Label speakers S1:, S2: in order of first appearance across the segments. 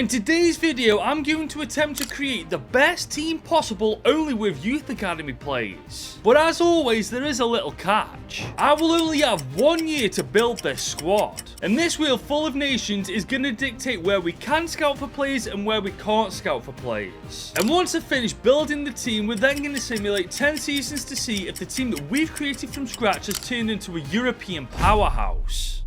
S1: In today's video, I'm going to attempt to create the best team possible only with youth academy players. But as always, there is a little catch. I will only have 1 year to build this squad. And this wheel full of nations is going to dictate where we can scout for players and where we can't scout for players. And once I've finished building the team, we're then going to simulate 10 seasons to see if the team that we've created from scratch has turned into a European powerhouse.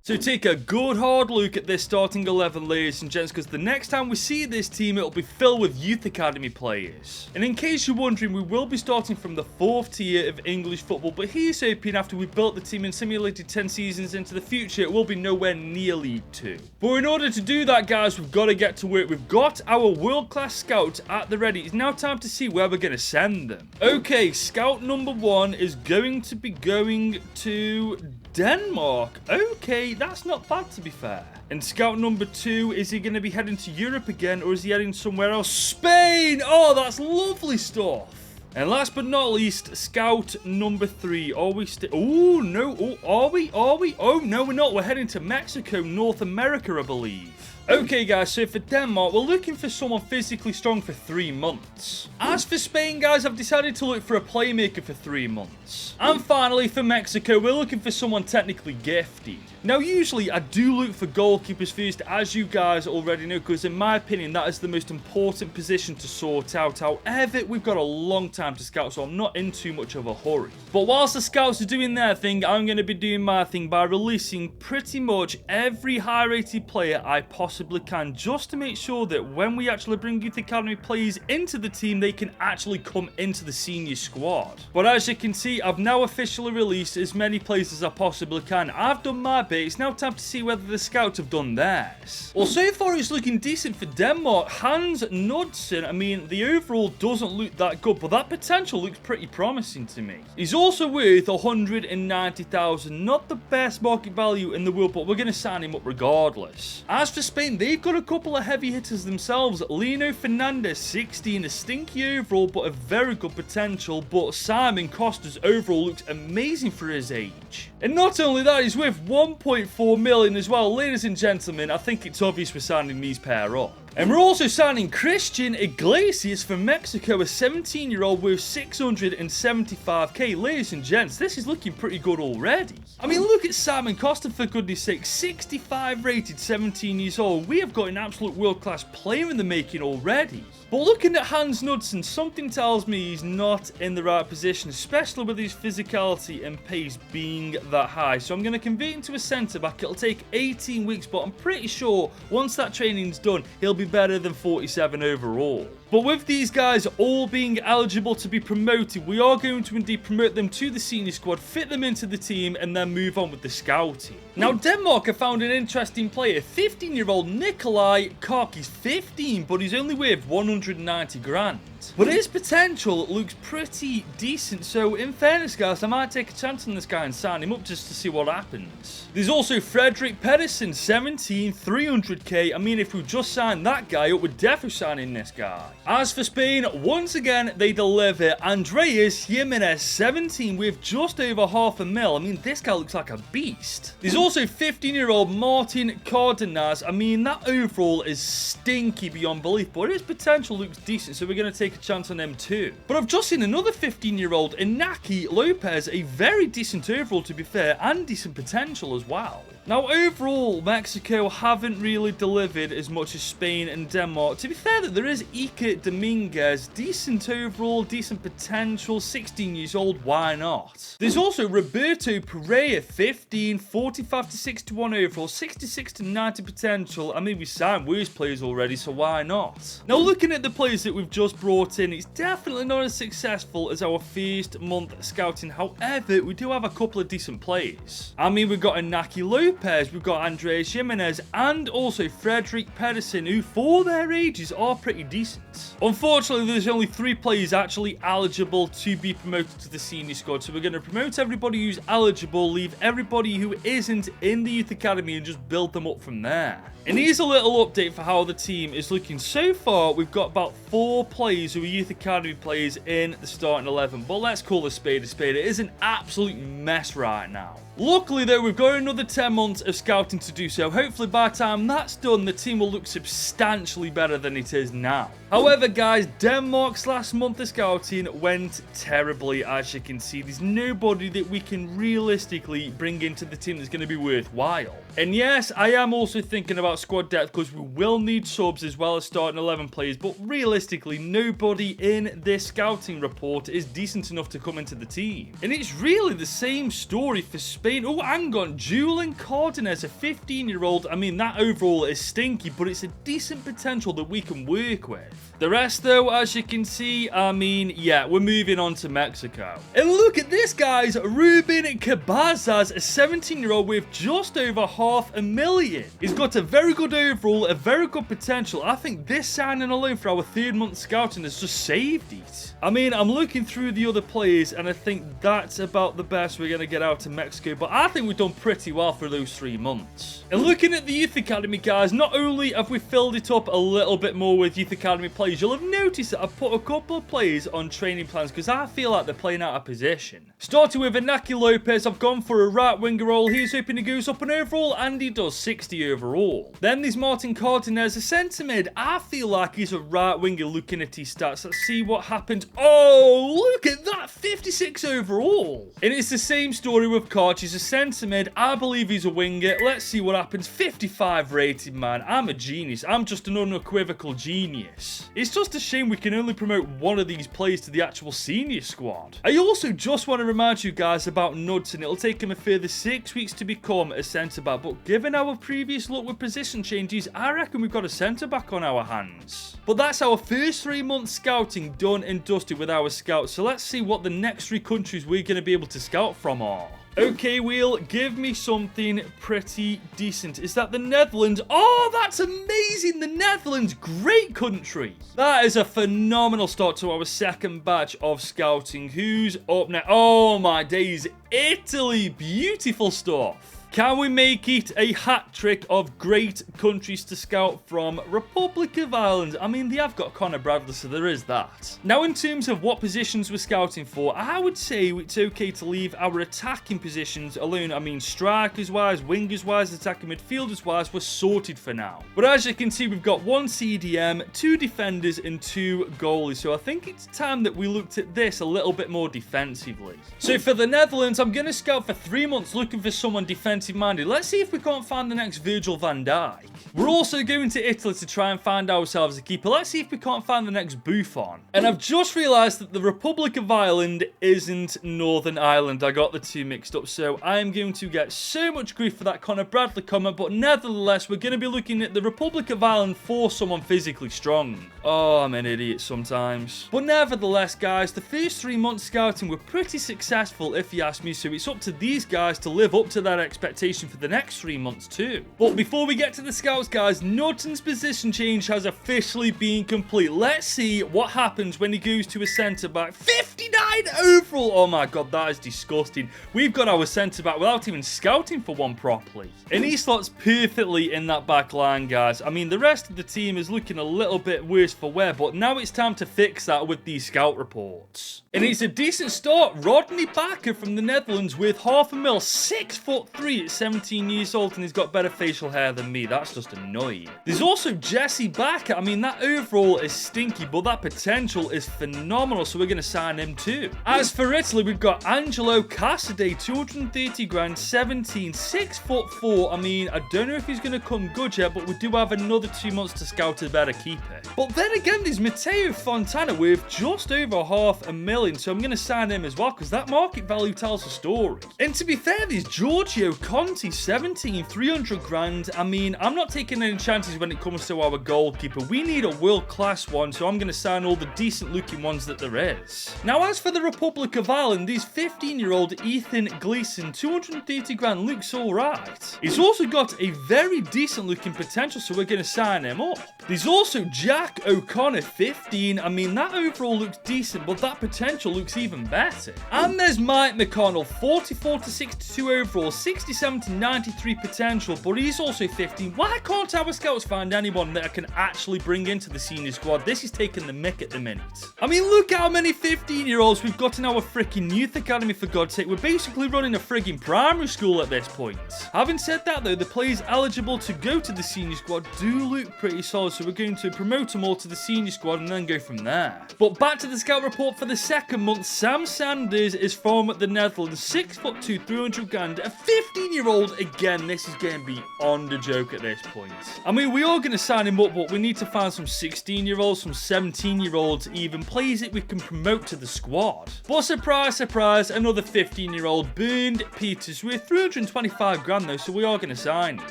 S1: So take a good hard look at this starting 11, ladies and gents, because the next time we see this team, it'll be filled with youth academy players. And in case you're wondering, we will be starting from the 4th tier of English football, but here's hoping after we built the team and simulated 10 seasons into the future, it will be nowhere near League 2. But in order to do that, guys, we've got to get to work. We've got our world-class scouts at the ready. It's now time to see where we're going to send them. Okay, scout number 1 is going to be going to Denmark. Okay, that's not bad to be fair. And scout number 2, is he going to be heading to Europe again, or is he heading somewhere else? Spain! Oh, that's lovely stuff. And last but not least, scout number 3. Are we still... Oh, no. Oh, are we? Oh, no, we're not. We're heading to Mexico, North America, I believe. Okay, guys, so for Denmark, we're looking for someone physically strong for 3 months. As for Spain, guys, I've decided to look for a playmaker for 3 months. And finally, for Mexico, we're looking for someone technically gifted. Now, usually, I do look for goalkeepers first, as you guys already know, because in my opinion, that is the most important position to sort out. However, we've got a long time to scout, so I'm not in too much of a hurry. But whilst the scouts are doing their thing, I'm going to be doing my thing by releasing pretty much every high-rated player I possibly can, just to make sure that when we actually bring youth academy players into the team, they can actually come into the senior squad. But as you can see, I've now officially released as many players as I possibly can. I've done my bit. It's now time to see whether the scouts have done theirs. Well, so far it's looking decent for Denmark. Hans Knudsen, I mean, the overall doesn't look that good, but that potential looks pretty promising to me. He's also worth 190,000. Not the best market value in the world, but we're going to sign him up regardless. As for Spain, they've got a couple of heavy hitters themselves. Lino Fernandez, 16, a stinky overall, but a very good potential. But Simon Costa's overall looks amazing for his age. And not only that, he's worth 1.4 million as well. Ladies and gentlemen, I think it's obvious we're signing these pair up. And we're also signing Christian Iglesias from Mexico, a 17-year-old with 675k. Ladies and gents, this is looking pretty good already. I mean, look at Simon Costa, for goodness sake. 65 rated, 17 years old. We have got an absolute world-class player in the making already. But looking at Hans Knudsen, something tells me he's not in the right position, especially with his physicality and pace being that high. So I'm going to convert him to a centre-back. It'll take 18 weeks, but I'm pretty sure once that training's done, he'll be better than 47 overall. But with these guys all being eligible to be promoted, we are going to indeed promote them to the senior squad, fit them into the team, and then move on with the scouting. Now, Denmark have found an interesting player. 15-year-old Nikolai Kark. He's 15, but he's only worth 190 grand. But his potential looks pretty decent, so in fairness, guys, I might take a chance on this guy and sign him up just to see what happens. There's also Frederick Pedersen, 17, 300k. I mean, if we just signed that guy up, we're definitely signing this guy. As for Spain, once again, they deliver. Andreas Jimenez, 17, with just over $500,000. I mean, this guy looks like a beast. There's also 15-year-old Martin Cardenas. I mean, that overall is stinky beyond belief, but his potential looks decent, so we're going to take a chance on them too. But I've just seen another 15-year-old, Inaki Lopez, a very decent overall to be fair, and decent potential as well. Now, overall, Mexico haven't really delivered as much as Spain and Denmark. To be fair, there is Iker Dominguez, decent overall, decent potential, 16 years old, why not? There's also Roberto Pereira, 15, 45 to 61 overall, 66 to 90 potential. I mean, we signed worse players already, so why not? Now, looking at the players that we've just brought in, it's definitely not as successful as our first month scouting. However, we do have a couple of decent players. I mean, we've got Inaki Lopez, we've got Andreas Jimenez, and also Frederick Pedersen, who for their ages are pretty decent. Unfortunately, there's only 3 players actually eligible to be promoted to the senior squad, so we're going to promote everybody who's eligible, leave everybody who isn't in the youth academy, and just build them up from there. And here's a little update for how the team is looking. So far, we've got about 4 players who are youth academy players in the starting 11, but let's call a spade a spade. It is an absolute mess right now. Luckily, though, we've got another 10 more months of scouting to do so. Hopefully by the time that's done, the team will look substantially better than it is now. However, guys, Denmark's last month of scouting went terribly. As you can see, there's nobody that we can realistically bring into the team that's going to be worthwhile. And yes, I am also thinking about squad depth because we will need subs as well as starting 11 players, but realistically, nobody in this scouting report is decent enough to come into the team. And it's really the same story for Spain. Oh, hang on, Julian Cardenas, a 15-year-old. I mean, that overall is stinky, but it's a decent potential that we can work with. The rest, though, as you can see, I mean, yeah, we're moving on to Mexico. And look at this, guys. Ruben Cabazas, a 17-year-old with just over $500,000. He's got a very good overall, a very good potential. I think this signing alone for our third-month scouting has just saved it. I mean, I'm looking through the other players, and I think that's about the best we're going to get out of Mexico. But I think we've done pretty well for those 3 months. And looking at the Youth Academy, guys, not only have we filled it up a little bit more with Youth Academy players, you'll have noticed that I've put a couple of players on training plans because I feel like they're playing out of position. Starting with Inaki Lopez, I've gone for a right winger role. He's hoping he goes up an overall, and he does 60 overall. Then there's Martin Cardenas, a centre mid. I feel like he's a right winger looking at his stats. Let's see what happens. Oh, look at that, 56 overall. And it's the same story with Koch. He's a centre mid. I believe he's a winger. Let's see what happens. 55 rated, man. I'm a genius. I'm just an unequivocal genius. It's just a shame we can only promote one of these players to the actual senior squad. I also just want to remind you guys about Knudsen. It'll take him a further 6 weeks to become a centre-back, but given our previous luck with position changes, I reckon we've got a centre-back on our hands. But that's our first 3 months scouting done and dusted with our scouts, so let's see what the next 3 countries we're going to be able to scout from are. Okay, Wheel, give me something pretty decent. Is that the Netherlands? Oh, that's amazing. The Netherlands, great country. That is a phenomenal start to our second batch of scouting. Who's up now? Oh, my days. Italy, beautiful stuff. Can we make it a hat trick of great countries to scout from? Republic of Ireland. I mean, they have got Connor Bradley, so there is that. Now, in terms of what positions we're scouting for, I would say it's okay to leave our attacking positions alone. I mean, strikers-wise, wingers-wise, attacking midfielders-wise, we're sorted for now. But as you can see, we've got 1 CDM, 2 defenders, and 2 goalies. So I think it's time that we looked at this a little bit more defensively. So for the Netherlands, I'm going to scout for 3 months looking for someone defensive minded. Let's see if we can't find the next Virgil van Dijk. We're also going to Italy to try and find ourselves a keeper. Let's see if we can't find the next Buffon. And I've just realised that the Republic of Ireland isn't Northern Ireland. I got the 2 mixed up, so I am going to get so much grief for that Connor Bradley comment, but nevertheless, we're going to be looking at the Republic of Ireland for someone physically strong. Oh, I'm an idiot sometimes. But nevertheless, guys, the first 3 months scouting were pretty successful, if you ask me, so it's up to these guys to live up to that expectation for the next 3 months too. But before we get to the scouts, guys, Knudsen's position change has officially been complete. Let's see what happens when he goes to a centre-back. 59 overall! Oh my god, that is disgusting. We've got our centre-back without even scouting for one properly. And he slots perfectly in that back line, guys. I mean, the rest of the team is looking a little bit worse for wear, but now it's time to fix that with these scout reports. And it's a decent start. Rodney Bakker from the Netherlands with $500,000, 6'3" at 17 years old, and he's got better facial hair than me. That's just annoying. There's also Jesse Bakker. I mean, that overall is stinky, but that potential is phenomenal, so we're going to sign him too. As for Italy, we've got Angelo Casadei, 230 grand, 17, 6'4". I mean, I don't know if he's going to come good yet, but we do have another 2 months to scout a better keeper. But then again, there's Matteo Fontana with just over $500,000, so I'm going to sign him as well, because that market value tells a story. And to be fair, there's Giorgio Conti, 17, 300 grand. I mean, I'm not taking any chances when it comes to our goalkeeper. We need a world-class one, so I'm going to sign all the decent-looking ones that there is. Now, as for the Republic of Ireland, this 15-year-old Ethan Gleeson, 230 grand, looks alright. He's also got a very decent-looking potential, so we're going to sign him up. There's also Jack O'Connor, 15. I mean, that overall looks decent, but that potential looks even better. And there's Mike McConnell, 44 to 62 overall, 67 to 93 potential, but he's also 15. Why can't can't our scouts find anyone that I can actually bring into the senior squad? This is taking the mick at the minute. I mean, look how many 15-year-olds we've got in our freaking youth academy, for God's sake. We're basically running a frigging primary school at this point. Having said that, though, the players eligible to go to the senior squad do look pretty solid, so we're going to promote them all to the senior squad and then go from there. But back to the scout report for the second month. Sam Sanders is from the Netherlands, 6'2", 300 grand, a 15-year-old. Again, this is going to be on the joke at this point. I mean, we are going to sign him up, but we need to find some 16-year-olds, some 17-year-olds, even players that we can promote to the squad. But surprise, surprise, another 15-year-old, Bernd Peters, with 325 grand though, so we are going to sign him.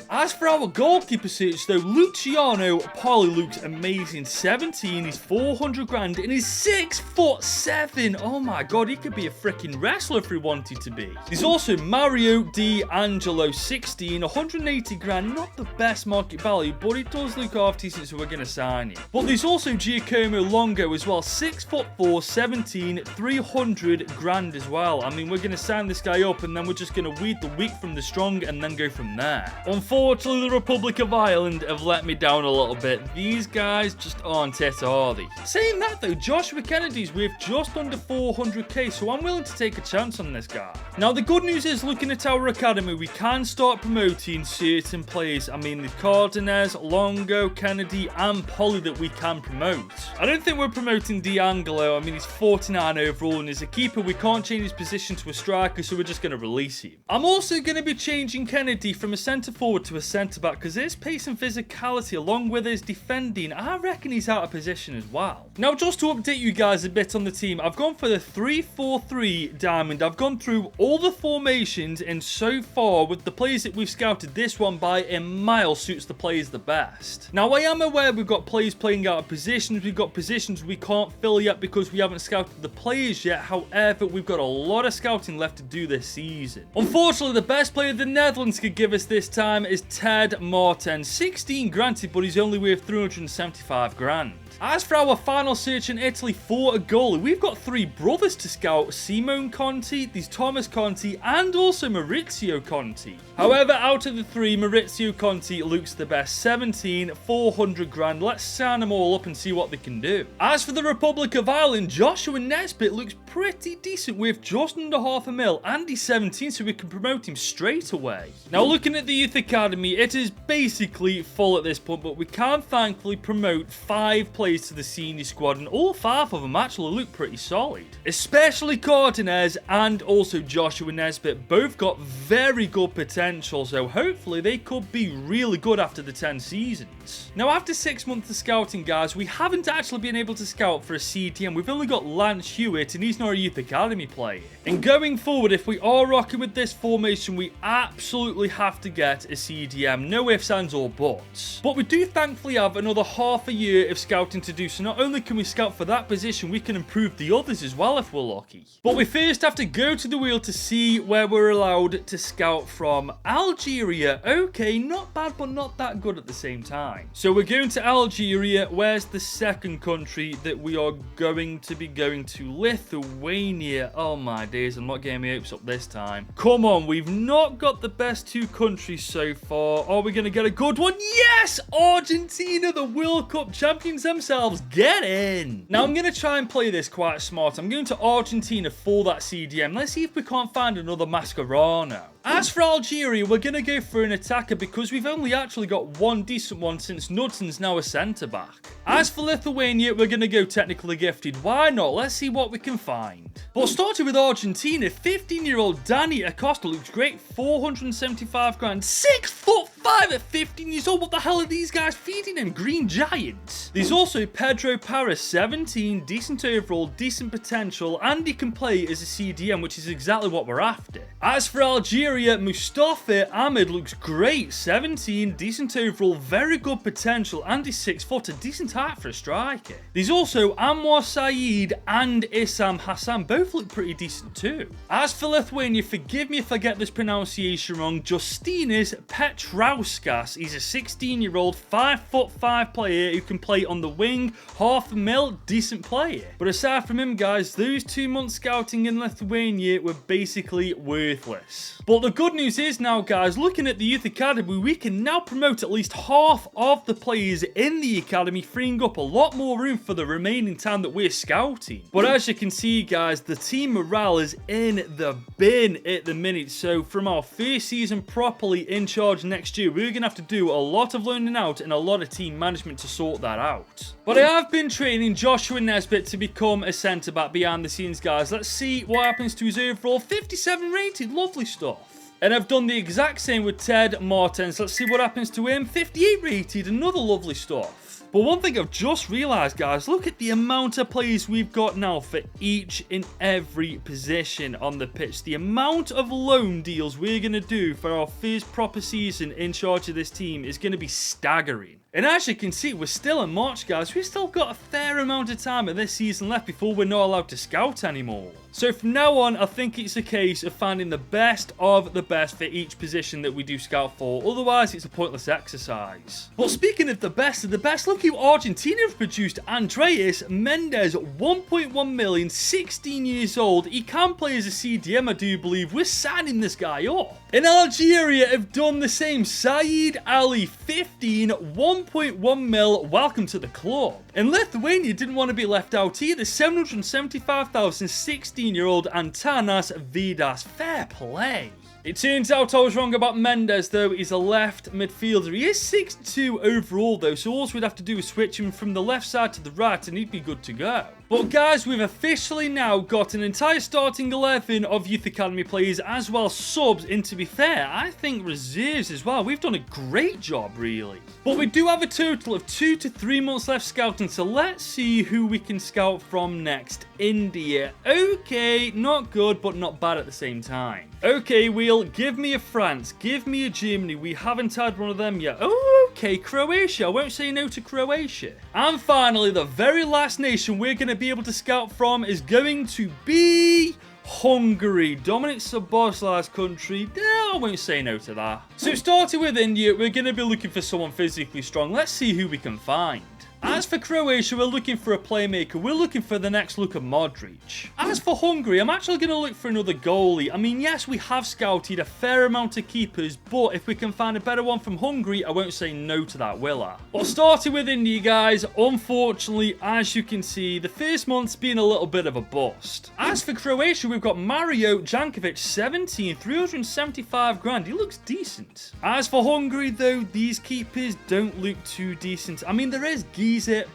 S1: As for our goalkeeper search though, Luciano Poli looks amazing, 17, he's 400 grand, and he's 6'7". Oh my god, he could be a freaking wrestler if he wanted to be. There's also Mario D'Angelo, 16, 180 grand, not the best market value, but he does look half decent, so we're going to sign him. But there's also Giacomo Longo as well, 6'4", 17, 300 grand as well. I mean, we're going to sign this guy up, and then we're just going to weed the weak from the strong, and then go from there. Unfortunately, the Republic of Ireland have let me down a little bit. These guys just aren't it, are they? Saying that though, Joshua Kennedy's with just under 400k, so I'm willing to take a chance on this guy. Now, the good news is, looking at our academy, we can start promoting certain players. I mean, the Cardenas, Longo, Kennedy, and Polly that we can promote. I don't think we're promoting D'Angelo. I mean, he's 49 overall, and as a keeper, we can't change his position to a striker, so we're just going to release him. I'm also going to be changing Kennedy from a centre forward to a centre back, because his pace and physicality, along with his defending, I reckon he's out of position as well. Now, just to update you guys a bit on the team, I've gone for the 3-4-3 diamond. I've gone through all the formations, and so far, with the players that we've scouted, this one by a mile suits the players the best. Now, I am aware we've got players playing out of positions. We've got positions we can't fill yet because we haven't scouted the players yet. However, we've got a lot of scouting left to do this season. Unfortunately, the best player the Netherlands could give us this time is Ted Martin. 16 granted, but he's only worth 375 grand. As for our final search in Italy for a goalie, we've got 3 brothers to scout: Simone Conti, there's Thomas Conti, and also Maurizio Conti. However, out of the 3, Maurizio Conti looks the best, 17, 400 grand. Let's sign them all up and see what they can do. As for the Republic of Ireland, Joshua Nesbitt looks pretty decent with just under $500,000, and he's 17, so we can promote him straight away. Now, looking at the youth academy, it is basically full at this point, but we can thankfully promote 5 players to the senior squad, and all 5 of them actually look pretty solid. Especially Cardenas and also Joshua Nesbitt, both got very good potential, so hopefully they could be really good after the 10 seasons. Now, after 6 months of scouting, guys, we haven't actually been able to scout for a CDM. We've only got Lance Hewitt, and he's not a youth academy player. And going forward, if we are rocking with this formation, we absolutely have to get a CDM. No ifs, ands, or buts. But we do thankfully have another half a year of scouting to do, so not only can we scout for that position, we can improve the others as well if we're lucky. But we first have to go to the wheel to see where we're allowed to scout from. Algeria, okay, not bad, but not that good at the same time. So we're going to Algeria. Where's the second country that we are going to be going to? Lithuania. Oh my days, I'm not getting my hopes up this time. Come on, we've not got the best 2 countries so far. Are we going to get a good one? Yes! Argentina, the World Cup champions themselves. Get in! Now, I'm going to try and play this quite smart. I'm going to Argentina for that CDM. Let's see if we can't find another Mascherano. As for Algeria, we're going to go for an attacker because we've only actually got 1 decent one since Knudsen's now a centre-back. As for Lithuania, we're going to go technically gifted. Why not? Let's see what we can find. But starting with Argentina, 15-year-old Danny Acosta looks great, 475 grand, 6'5" at 15 years old. What the hell are these guys feeding him? Green giants. There's also Pedro Paris, 17, decent overall, decent potential, and he can play as a CDM, which is exactly what we're after. As for Algeria, Mustafa Ahmed looks great, 17, decent overall, very good potential, and he's 6 foot, a decent height for a striker. There's also Anwar Saeed and Issam Hassan, both look pretty decent too. As for Lithuania, forgive me if I get this pronunciation wrong, Justinas Petrauskis. Stauskas. He's a 16-year-old, 5'5" player who can play on the wing, half a mil, decent player. But aside from him, guys, those 2 months scouting in Lithuania were basically worthless. But the good news is now, guys, looking at the youth academy, we can now promote at least half of the players in the academy, freeing up a lot more room for the remaining time that we're scouting. But as you can see, guys, the team morale is in the bin at the minute. So from our first season properly in charge next year, we're going to have to do a lot of learning out and a lot of team management to sort that out. But I have been training Joshua Nesbitt to become a centre-back behind the scenes, guys. Let's see what happens to his overall. 57 rated, lovely stuff. And I've done the exact same with Ted Martens. Let's see what happens to him. 58 rated, another lovely stuff. But one thing I've just realised, guys, look at the amount of players we've got now for each and every position on the pitch. The amount of loan deals we're going to do for our first proper season in charge of this team is going to be staggering. And as you can see, we're still in March, guys. We've still got a fair amount of time of this season left before we're not allowed to scout anymore. So from now on, I think it's a case of finding the best of the best for each position that we do scout for. Otherwise, it's a pointless exercise. But speaking of the best of the best, look who Argentina have produced. Andreas Mendes, 1.1 million, 16 years old. He can play as a CDM, I do believe. We're signing this guy up. And Algeria have done the same. Saeed Ali, 15, 1.1 mil. Welcome to the club. And Lithuania didn't want to be left out either. 775,000, 16-year-old Antanas Vidas. Fair play. It turns out I was wrong about Mendes, though. He's a left midfielder. He is 6'2" overall, though, so all we'd have to do is switch him from the left side to the right, and he'd be good to go. But guys, we've officially now got an entire starting 11 of Youth Academy players, as well as subs, and to be fair, I think reserves as well. We've done a great job, really. But we do have a total of 2 to 3 months left scouting, so let's see who we can scout from next. India. Okay, not good, but not bad at the same time. Okay, Wheel, give me a France, give me a Germany. We haven't had one of them yet. Oh, okay, Croatia. I won't say no to Croatia. And finally, the very last nation we're going to be able to scout from is going to be Hungary. Dominic Szoboszlai's country. No, I won't say no to that. So starting with India, we're going to be looking for someone physically strong. Let's see who we can find. As for Croatia, we're looking for a playmaker. We're looking for the next Luka Modric. As for Hungary, I'm actually going to look for another goalie. I mean, yes, we have scouted a fair amount of keepers, but if we can find a better one from Hungary, I won't say no to that, will I? But starting with India, guys, unfortunately, as you can see, the first month's been a little bit of a bust. As for Croatia, we've got Mario Jankovic, 17, 375 grand. He looks decent. As for Hungary, though, these keepers don't look too decent. I mean, there is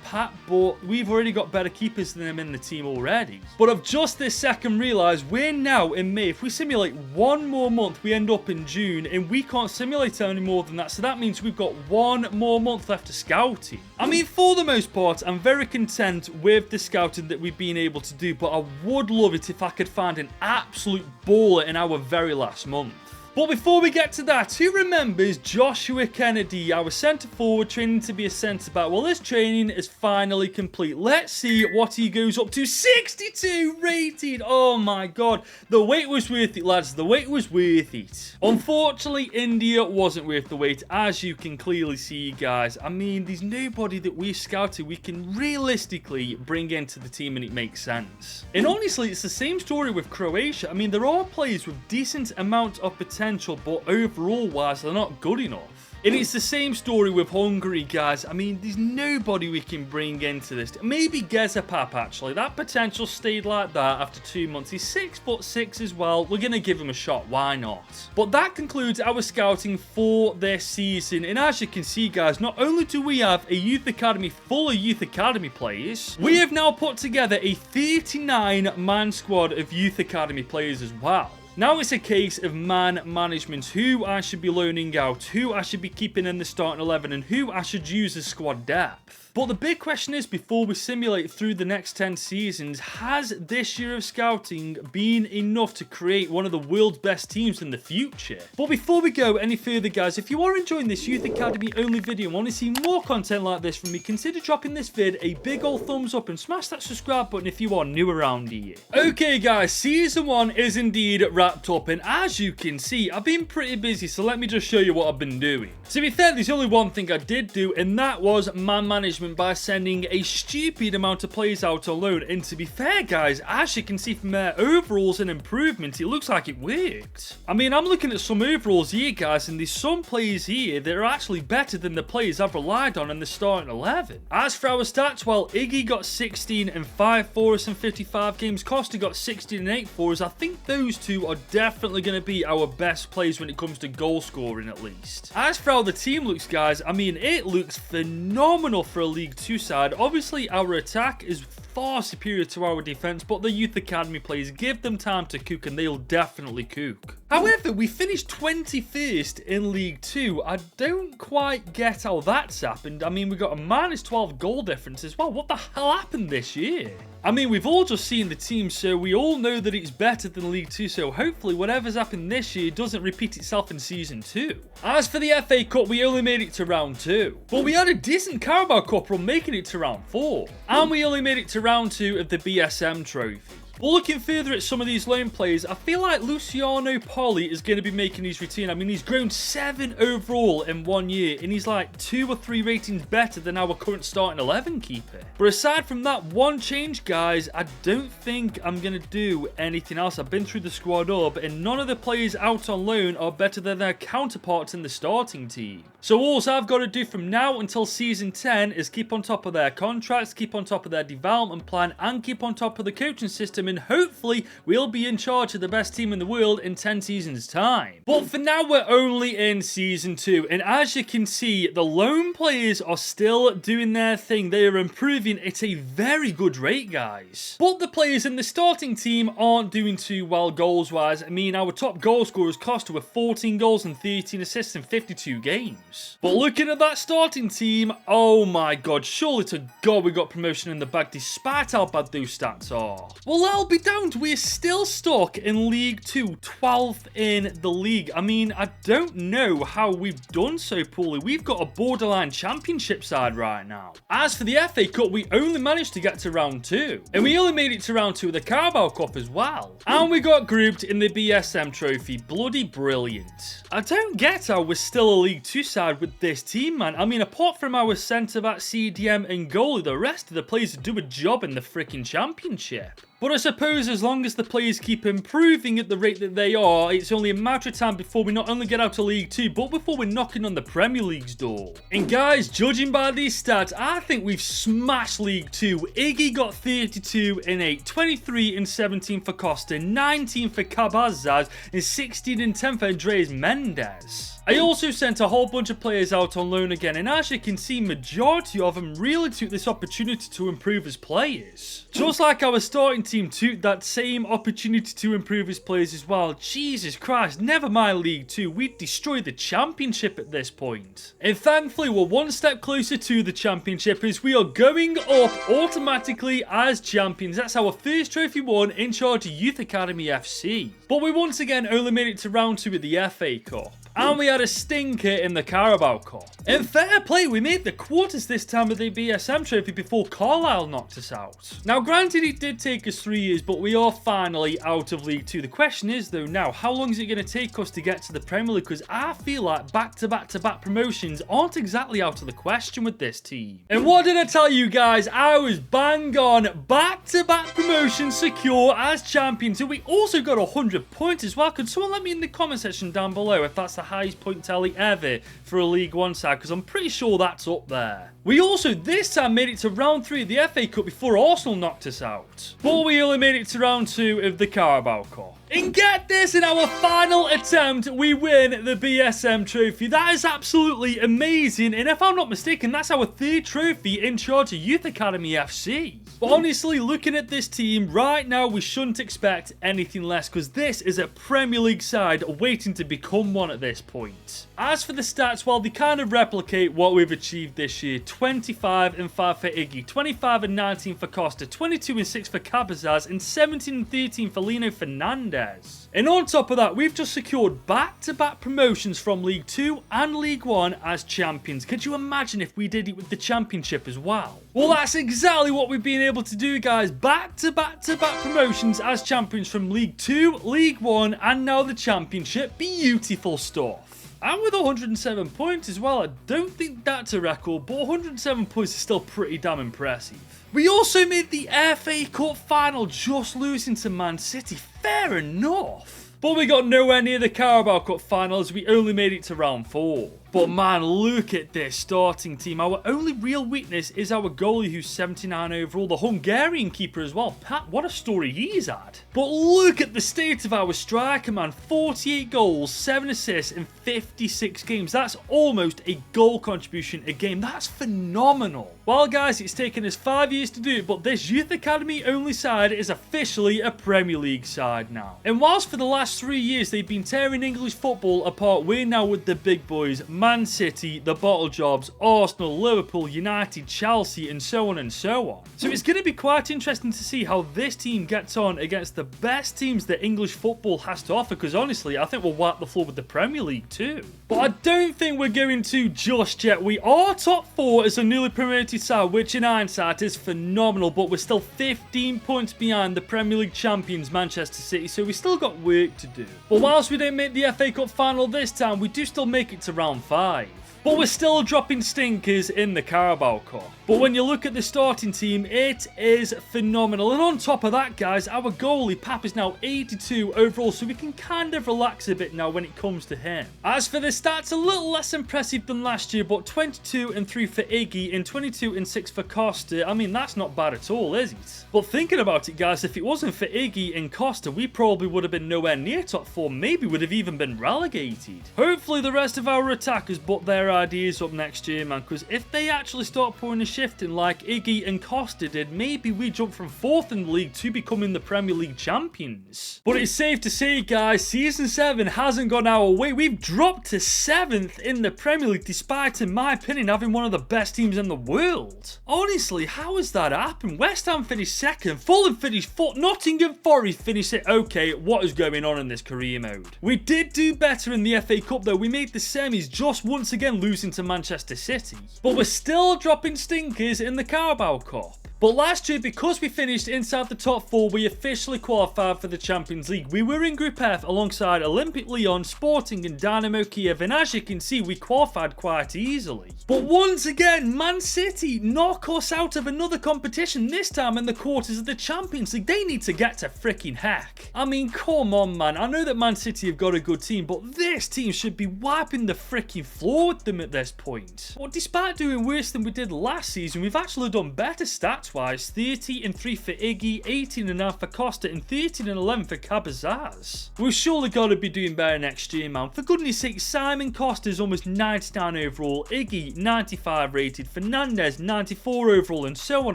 S1: Pat, but we've already got better keepers than him in the team already. But I've just this second realised we're now in May. If we simulate one more month, we end up in June, and we can't simulate any more than that. So that means we've got one more month left to scouting. I mean, for the most part, I'm very content with the scouting that we've been able to do, but I would love it if I could find an absolute baller in our very last month. But before we get to that, who remembers Joshua Kennedy, our centre-forward training to be a centre-back? Well, this training is finally complete. Let's see what he goes up to. 62 rated! Oh my god. The wait was worth it, lads. The wait was worth it. Unfortunately, India wasn't worth the wait, as you can clearly see, guys. I mean, there's nobody that we've scouted we can realistically bring into the team, and it makes sense. And honestly, it's the same story with Croatia. I mean, there are players with decent amount of potential, but overall wise, they're not good enough. And it's the same story with Hungary, guys. I mean, there's nobody we can bring into this. Maybe Gezapap, actually. That potential stayed like that after 2 months. He's 6'6" as well. We're going to give him a shot. Why not? But that concludes our scouting for this season. And as you can see, guys, not only do we have a youth academy full of youth academy players, we have now put together a 39-man squad of youth academy players as well. Now it's a case of man management, who I should be loaning out, who I should be keeping in the starting 11, and who I should use as squad depth. But the big question is, before we simulate through the next 10 seasons, has this year of scouting been enough to create one of the world's best teams in the future? But before we go any further, guys, if you are enjoying this Youth Academy only video and want to see more content like this from me, consider dropping this vid a big old thumbs up and smash that subscribe button if you are new around here. Okay, guys, season 1 is indeed wrapped up, and as you can see, I've been pretty busy, so let me just show you what I've been doing. To be fair, there's only one thing I did do, and that was man management by sending a stupid amount of players out on loan. And to be fair, guys, as you can see from their overalls and improvement, it looks like it worked. I mean, I'm looking at some overalls here, guys, and there's some players here that are actually better than the players I've relied on in the starting 11. As for our stats, well, Iggy got 16 and 5 for us in 55 games. Costa got 16 and 8 for us. I think those two are definitely going to be our best players when it comes to goal scoring, at least. As for how the team looks, guys, I mean, it looks phenomenal for a League 2 side. Obviously, our attack is far superior to our defense, but the youth academy players, give them time to cook and they'll definitely cook. However, we finished 21st in League 2. I don't quite get how that's happened. I mean, we got a -12 goal difference as well. What the hell happened this year? I mean, we've all just seen the team, so we all know that it's better than League 2, so hopefully whatever's happened this year doesn't repeat itself in Season 2. As for the FA Cup, we only made it to round 2. But we had a decent Carabao Cup run making it to round 4. And we only made it to round 2 of the BSM trophy. But looking further at some of these loan players, I feel like Luciano Poli is going to be making his routine. I mean, he's grown 7 overall in 1 year, and he's like 2 or 3 ratings better than our current starting 11 keeper. But aside from that one change, guys, I don't think I'm going to do anything else. I've been through the squad up, and none of the players out on loan are better than their counterparts in the starting team. So all I've got to do from now until Season 10 is keep on top of their contracts, keep on top of their development plan, and keep on top of the coaching system, and hopefully we'll be in charge of the best team in the world in 10 seasons time. But for now, we're only in Season 2, and as you can see, the loan players are still doing their thing. They are improving at a very good rate, guys. But the players in the starting team aren't doing too well goals wise. I mean, our top goal scorers Costa with 14 goals and 13 assists in 52 games. But looking at that starting team, oh my god, surely to god we got promotion in the bag despite how bad those stats are. Well, I'll be damned, we're still stuck in League 2, 12th in the league. I mean, I don't know how we've done so poorly. We've got a borderline championship side right now. As for the FA Cup, we only managed to get to round 2. And we only made it to round 2 of the Carabao Cup as well. And we got grouped in the BSM trophy. Bloody brilliant. I don't get how we're still a League 2 side with this team, man. I mean, apart from our centre-back, CDM and goalie, the rest of the players do a job in the freaking championship. But I suppose as long as the players keep improving at the rate that they are, it's only a matter of time before we not only get out of League 2, but before we're knocking on the Premier League's door. And guys, judging by these stats, I think we've smashed League 2. Iggy got 32 and 8, 23 and 17 for Costa, 19 for Cabazas, and 16 and 10 for Andres Mendes. I also sent a whole bunch of players out on loan again, and as you can see, majority of them really took this opportunity to improve as players. Just like our starting team took that same opportunity to improve as players as well. Jesus Christ, never mind League 2, we'd destroy the championship at this point. And thankfully, we're one step closer to the championship as we are going up automatically as champions. That's our first trophy won in charge of Youth Academy FC. But we once again only made it to round 2 of the FA Cup. And we had a stinker in the Carabao Cup. And fair play, we made the quarters this time with the BSM trophy before Carlisle knocked us out. Now granted, it did take us 3 years, but we are finally out of League 2. The question is though now, how long is it going to take us to get to the Premier League? Because I feel like back-to-back promotions aren't exactly out of the question with this team. And what did I tell you guys? I was bang on. Back-to-back promotions secure as champions. And we also got 100 points as well. Could someone let me in the comment section down below if that's the highest point tally ever for a League 1 side, because I'm pretty sure that's up there. We also this time made it to round 3 of the FA Cup before Arsenal knocked us out. But we only made it to round 2 of the Carabao Cup. And get this, in our final attempt, we win the BSM trophy. That is absolutely amazing. And if I'm not mistaken, that's our 3rd trophy in charge of Youth Academy FC. But honestly, looking at this team right now, we shouldn't expect anything less, because this is a Premier League side waiting to become one at this point. As for the stats, well, they kind of replicate what we've achieved this year. 25 and 5 for Iggy, 25 and 19 for Costa, 22 and 6 for Cabezas, and 17 and 13 for Lino Fernandez. And on top of that, we've just secured back-to-back promotions from League 2 and League 1 as champions. Could you imagine if we did it with the championship as well? Well, that's exactly what we've been able to do, guys. Back-to-back promotions as champions from League 2, League 1, and now the championship. Beautiful stuff. And with 107 points as well, I don't think that's a record, but 107 points is still pretty damn impressive. We also made the FA Cup final, just losing to Man City. Fair enough. But we got nowhere near the Carabao Cup final as we only made it to round 4. But man, look at this starting team. Our only real weakness is our goalie, who's 79 overall. The Hungarian keeper as well. Pat, what a story he's had. But look at the state of our striker, man. 48 goals, 7 assists in 56 games. That's almost a goal contribution a game. That's phenomenal. Well, guys, it's taken us 5 years to do it, but this Youth Academy only side is officially a Premier League side now. And whilst for the last 3 years they've been tearing English football apart, we're now with the big boys. Man City, the Bottle Jobs, Arsenal, Liverpool, United, Chelsea, and so on and so on. So it's going to be quite interesting to see how this team gets on against the best teams that English football has to offer, because honestly, I think we'll wipe the floor with the Premier League too. But I don't think we're going to just yet. We are top 4 as a newly promoted side, which in hindsight is phenomenal, but we're still 15 points behind the Premier League champions, Manchester City, so we still got work to do. But whilst we didn't make the FA Cup final this time, we do still make it to round 5. But we're still dropping stinkers in the Carabao Cup. But when you look at the starting team, it is phenomenal. And on top of that, guys, our goalie, Pap, is now 82 overall, so we can kind of relax a bit now when it comes to him. As for the stats, a little less impressive than last year, but 22 and 3 for Iggy and 22 and 6 for Costa. I mean, that's not bad at all, is it? But thinking about it, guys, if it wasn't for Iggy and Costa, we probably would have been nowhere near top 4. Maybe would have even been relegated. Hopefully the rest of our attackers put their ideas up next year, man, because if they actually start pouring a shift in like Iggy and Costa did, maybe we jump from 4th in the league to becoming the Premier League champions. But it's safe to say, guys, Season 7 hasn't gone our way. We've dropped to 7th in the Premier League, despite, in my opinion, having one of the best teams in the world. Honestly, how has that happened? West Ham finished 2nd, Fulham finished 4th, Nottingham Forest finished it. Okay, what is going on in this career mode? We did do better in the FA Cup, though. We made the semis, just once again losing to Manchester City. But we're still dropping stinkers in the Carabao Cup. But last year, because we finished inside the top 4, we officially qualified for the Champions League. We were in Group F alongside Olympic Lyon, Sporting and Dynamo Kiev, and as you can see, we qualified quite easily. But once again, Man City knock us out of another competition, this time in the quarters of the Champions League. They need to get to freaking heck. I mean, come on, man. I know that Man City have got a good team, but this team should be wiping the freaking floor with them at this point. But despite doing worse than we did last season, we've actually done better stats-wise. 30 and 3 for Iggy, 18 and 9 for Costa, and 13 and 11 for Cabezas. We've surely got to be doing better next year, man. For goodness sake, Simon Costa is almost 99 overall, Iggy 95 rated, Fernandez 94 overall, and so on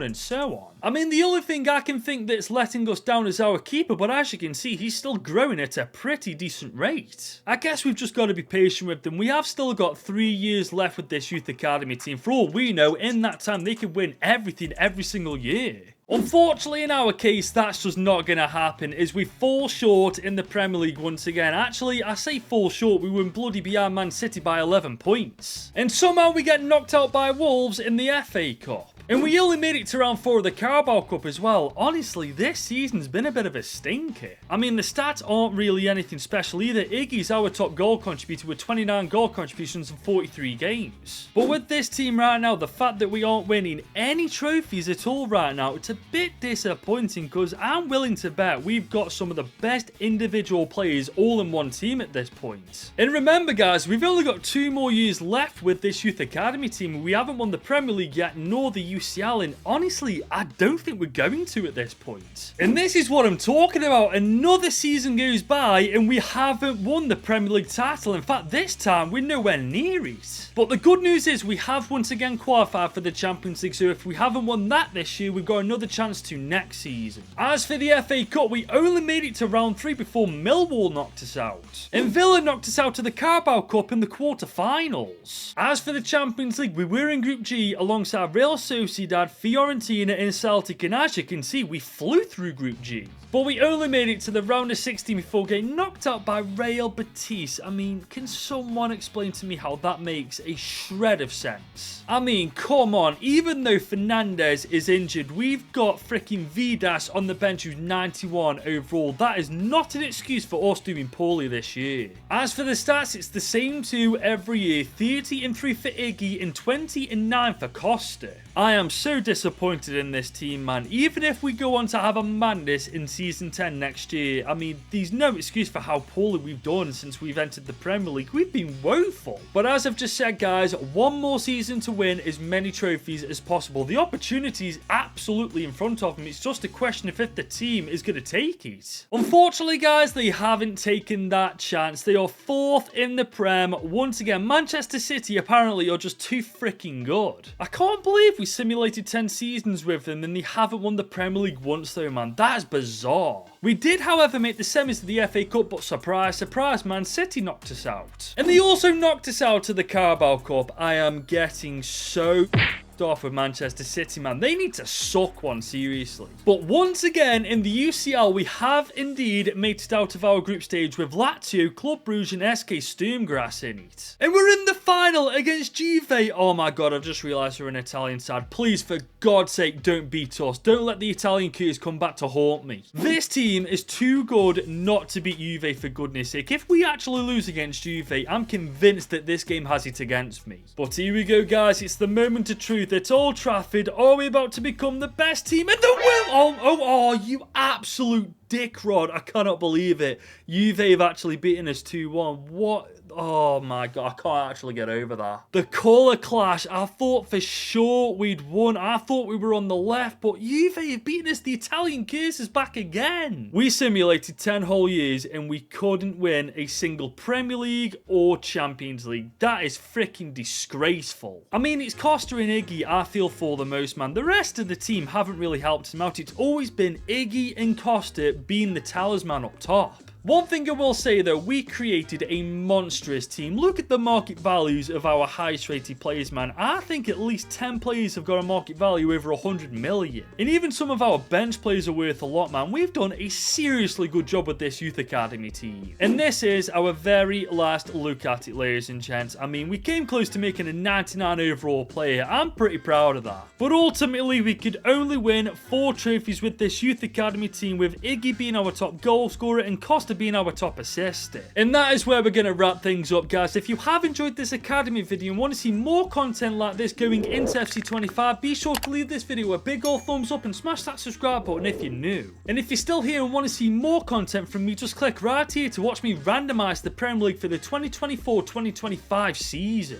S1: and so on. I mean, the only thing I can think that's letting us down is our keeper, but as you can see, he's still growing at a pretty decent rate. I guess we've just got to be patient with them. We have still got 3 years left with this Youth Academy team. For all we know, in that time, they could win everything every single year. Unfortunately, in our case, that's just not going to happen, as we fall short in the Premier League once again. Actually, I say fall short, we were bloody behind Man City by 11 points. And somehow we get knocked out by Wolves in the FA Cup. And we only made it to round 4 of the Carabao Cup as well. Honestly, this season's been a bit of a stinker. I mean, the stats aren't really anything special either. Iggy's our top goal contributor with 29 goal contributions in 43 games. But with this team right now, the fact that we aren't winning any trophies at all right now, it's a bit disappointing, because I'm willing to bet we've got some of the best individual players all in one team at this point. And remember, guys, we've only got 2 more years left with this Youth Academy team. We haven't won the Premier League yet, nor the UCL, and honestly, I don't think we're going to at this point. And this is what I'm talking about. Another season goes by and we haven't won the Premier League title. In fact, this time we're nowhere near it. But the good news is we have once again qualified for the Champions League, so if we haven't won that this year, we've got another chance to next season. As for the FA Cup, we only made it to round 3 before Millwall knocked us out. And Villa knocked us out to the Carabao Cup in the quarter-finals. As for the Champions League, we were in Group G alongside Real Sociedad, Fiorentina and Celtic, and as you can see, we flew through Group G. But we only made it to the round of 16 before getting knocked out by Real Betis. I mean, can someone explain to me how that makes a shred of sense? I mean, come on, even though Fernandes is injured, we've got freaking Vidas on the bench who's 91 overall. That is not an excuse for us doing poorly this year. As for the stats, it's the same two every year. 30-3 for Iggy and 20-9 for Costa. I am so disappointed in this team, man. Even if we go on to have a madness in Season 10 next year, I mean, there's no excuse for how poorly we've done since we've entered the Premier League. We've been woeful. But as I've just said, guys, one more season to win as many trophies as possible. The opportunity is absolutely in front of them. It's just a question of if the team is going to take it. Unfortunately, guys, they haven't taken that chance. They are 4th in the Prem. Once again, Manchester City apparently are just too freaking good. I can't believe we simulated 10 seasons with them and they haven't won the Premier League once though, man. That is bizarre. We did, however, make the semis of the FA Cup, but surprise, surprise, Man City knocked us out. And they also knocked us out to the Carabao Cup. I am getting so off with Manchester City, man. They need to suck one, seriously. But once again, in the UCL, we have indeed made it out of our group stage with Lazio, Club Brugge and SK Sturm Graz in it. And we're in the final against Juve. Oh my god, I've just realised we're an Italian side. Please, for God's sake, don't beat us. Don't let the Italian curse come back to haunt me. This team is too good not to beat Juve, for goodness sake. If we actually lose against Juve, I'm convinced that this game has it against me. But here we go, guys. It's the moment of truth. At Old Trafford, are we about to become the best team in the world? Oh, you absolute dick rod. I cannot believe it. Juve have actually beaten us 2-1. What? Oh my god, I can't actually get over that. The colour clash, I thought for sure we'd won. I thought we were on the left, but Juve have beaten us. The Italian curse is back again. We simulated 10 whole years and we couldn't win a single Premier League or Champions League. That is freaking disgraceful. I mean, it's Costa and Iggy I feel for the most, man. The rest of the team haven't really helped him out. It's always been Iggy and Costa being the talisman up top. One thing I will say though, we created a monstrous team. Look at the market values of our highest rated players, man. I think at least 10 players have got a market value over 100 million. And even some of our bench players are worth a lot, man. We've done a seriously good job with this youth academy team. And this is our very last look at it, ladies and gents. I mean, we came close to making a 99 overall player. I'm pretty proud of that. But ultimately, we could only win 4 trophies with this youth academy team, with Iggy being our top goal scorer and Costa being our top assister. And that is where we're going to wrap things up, guys. If you have enjoyed this academy video and want to see more content like this going into FC25, be sure to leave this video a big old thumbs up and smash that subscribe button if you're new. And if you're still here and want to see more content from me, just click right here to watch me randomize the Premier League for the 2024-2025 season.